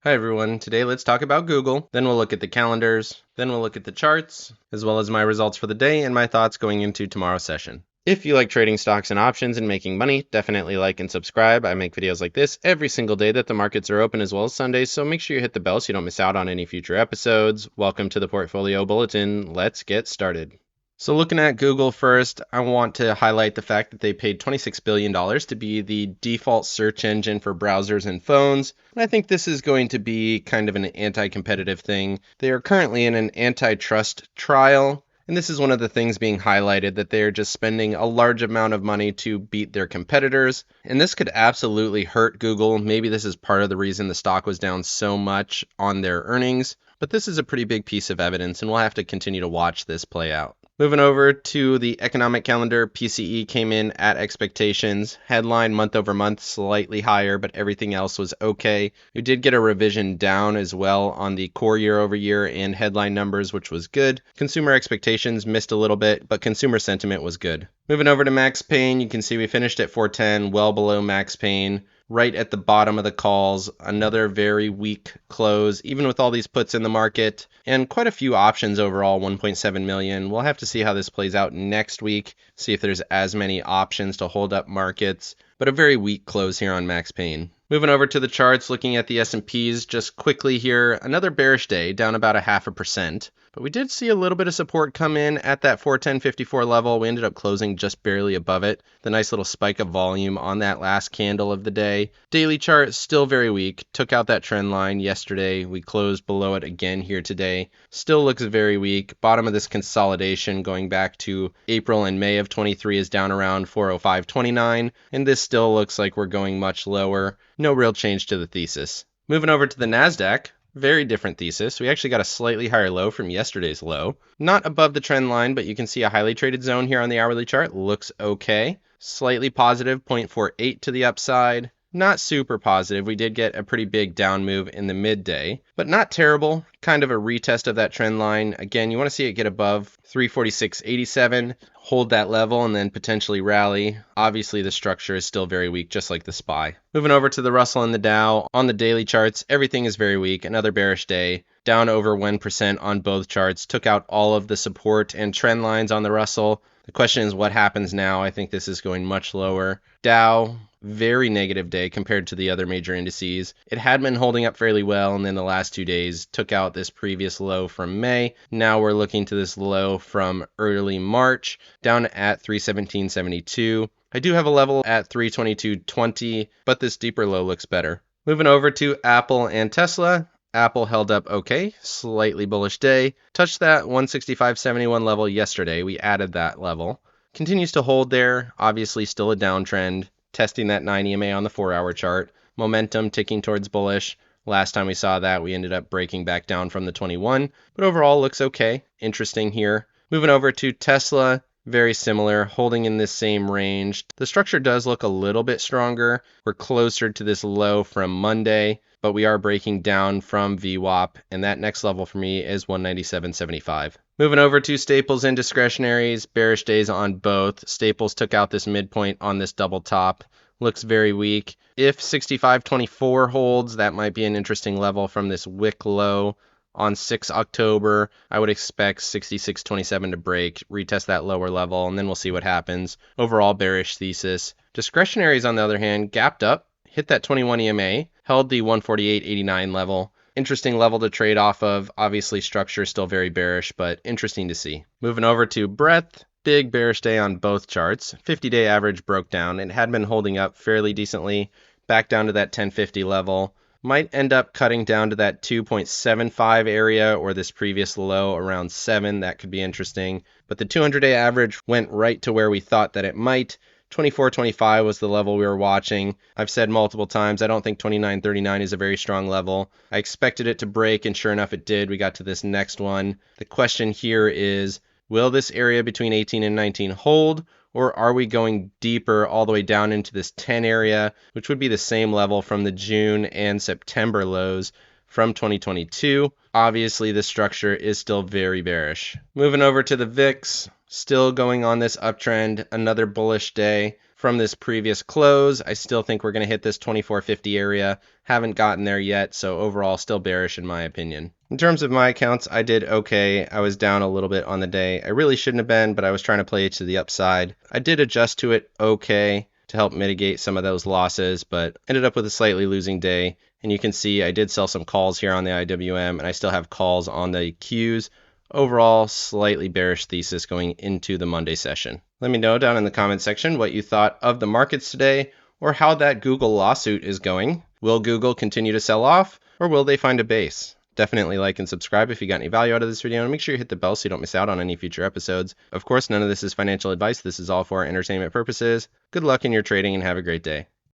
Hi everyone, today let's talk about Google, then we'll look at the calendars, then we'll look at the charts, as well as my results for the day and my thoughts going into tomorrow's session. If you like trading stocks and options and making money, definitely like and subscribe. I make videos like this every single day that the markets are open as well as Sundays, so make sure you hit the bell so you don't miss out on any future episodes. Welcome to the Portfolio Bulletin. Let's get started. So looking at Google first, I want to highlight the fact that they paid $26 billion to be the default search engine for browsers and phones. And I think this is going to be kind of an anti-competitive thing. They are currently in an antitrust trial. And this is one of the things being highlighted, that they're just spending a large amount of money to beat their competitors. And this could absolutely hurt Google. Maybe this is part of the reason the stock was down so much on their earnings. But this is a pretty big piece of evidence, and we'll have to continue to watch this play out. Moving over to the economic calendar, PCE came in at expectations. Headline month over month slightly higher, but everything else was okay. We did get a revision down as well on the core year over year and headline numbers, which was good. Consumer expectations missed a little bit, but consumer sentiment was good. Moving over to Max Payne, you can see we finished at 410, well below Max Payne. Right at the bottom of the calls, another very weak close, even with all these puts in the market, and quite a few options overall, 1.7 million. We'll have to see how this plays out next week, see if there's as many options to hold up markets, but a very weak close here on Max Payne. Moving over to the charts, looking at the S&Ps just quickly here, another bearish day, down about 0.5%. But we did see a little bit of support come in at that 410.54 level. We ended up closing just barely above it. The nice little spike of volume on that last candle of the day. Daily chart still very weak. Took out that trend line yesterday. We closed below it again here today. Still looks very weak. Bottom of this consolidation going back to April and May of 23 is down around 405.29. And this still looks like we're going much lower. No real change to the thesis. Moving over to the NASDAQ. Very different thesis. We actually got a slightly higher low from yesterday's low. Not above the trend line, but you can see a highly traded zone here on the hourly chart. Looks okay. Slightly positive, 0.48 to the upside. Not super positive. We did get a pretty big down move in the midday, but not terrible. Kind of a retest of that trend line. Again, you want to see it get above 346.87, hold that level, and then potentially rally. Obviously, the structure is still very weak, just like the SPY. Moving over to the Russell and the Dow. On the daily charts, everything is very weak. Another bearish day. Down over 1% on both charts. Took out all of the support and trend lines on the Russell. The question is what happens now. I think this is going much lower. Dow, very negative day compared to the other major indices. It had been holding up fairly well, and then the last 2 days took out this previous low from May. Now we're looking to this low from early March, down at 317.72. I do have a level at 322.20, but this deeper low looks better. Moving over to Apple and Tesla. Apple held up okay, slightly bullish day. Touched that 165.71 level yesterday. We added that level. Continues to hold there, obviously still a downtrend. Testing that 9 EMA on the 4-hour chart. Momentum ticking towards bullish. Last time we saw that, we ended up breaking back down from the 21, but overall looks okay. Interesting here. Moving over to Tesla. Very similar, holding in this same range. The structure does look a little bit stronger. We're closer to this low from Monday, but we are breaking down from VWAP, and that next level for me is 197.75. Moving over to staples and discretionaries, bearish days on both. Staples took out this midpoint on this double top. Looks very weak. If 65.24 holds, that might be an interesting level from this wick low. On 6 October, I would expect 66.27 to break, retest that lower level, and then we'll see what happens. Overall bearish thesis. Discretionaries, on the other hand, gapped up, hit that 21 EMA, held the 148.89 level. Interesting level to trade off of. Obviously, structure is still very bearish, but interesting to see. Moving over to breadth. Big bearish day on both charts. 50-day average broke down. It had been holding up fairly decently, back down to that 1050 level. Might end up cutting down to that 2.75 area or this previous low around 7. That could be interesting. But the 200-day average went right to where we thought that it might. 24.25 was the level we were watching. I've said multiple times, I don't think 29.39 is a very strong level. I expected it to break, and sure enough, it did. We got to this next one. The question here is, will this area between 18 and 19 hold? Or are we going deeper all the way down into this 10 area, which would be the same level from the June and September lows from 2022? Obviously, the structure is still very bearish. Moving over to the VIX, still going on this uptrend, another bullish day. from this previous close. I still think we're going to hit this 2450 area. Haven't gotten there yet, so overall still bearish in my opinion. In terms of my accounts, I did okay. I was down a little bit on the day. I really shouldn't have been, but I was trying to play to the upside. I did adjust to it okay to help mitigate some of those losses, but ended up with a slightly losing day. And you can see I did sell some calls here on the IWM, and I still have calls on the Qs. Overall, slightly bearish thesis going into the Monday session. Let me know down in the comment section what you thought of the markets today, or how that Google lawsuit is going. Will Google continue to sell off, or will they find a base? Definitely like and subscribe if you got any value out of this video, and make sure you hit the bell so you don't miss out on any future episodes. Of course, none of this is financial advice. This is all for entertainment purposes. Good luck in your trading and have a great day.